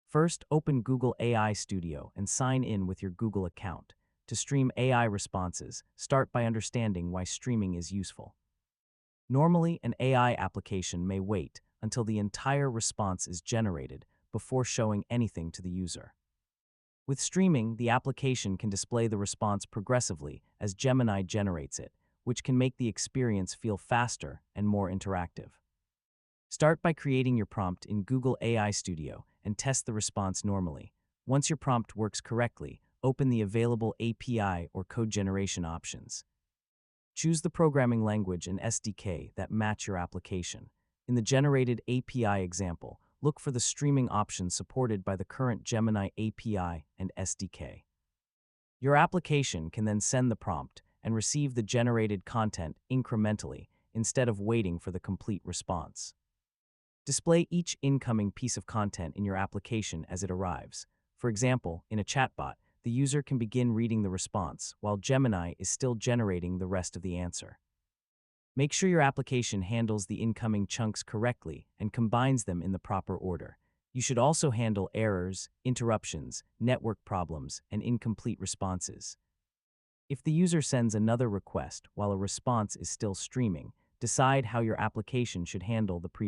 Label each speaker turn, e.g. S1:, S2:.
S1: First, open Google AI Studio and sign in with your Google account. To stream AI responses, start by understanding why streaming is useful. Normally, an AI application may wait until the entire response is generated before showing anything to the user. With streaming, the application can display the response progressively as Gemini generates it, which can make the experience feel faster and more interactive. Start by creating your prompt in Google AI Studio and test the response normally. Once your prompt works correctly, open the available API or code generation options. Choose the programming language and SDK that match your application. In the generated API example, look for the streaming option supported by the current Gemini API and SDK. Your application can then send the prompt and receive the generated content incrementally instead of waiting for the complete response. Display each incoming piece of content in your application as it arrives. For example, in a chatbot, the user can begin reading the response while Gemini is still generating the rest of the answer. Make sure your application handles the incoming chunks correctly and combines them in the proper order. You should also handle errors, interruptions, network problems, and incomplete responses. If the user sends another request while a response is still streaming, decide how your application should handle the previous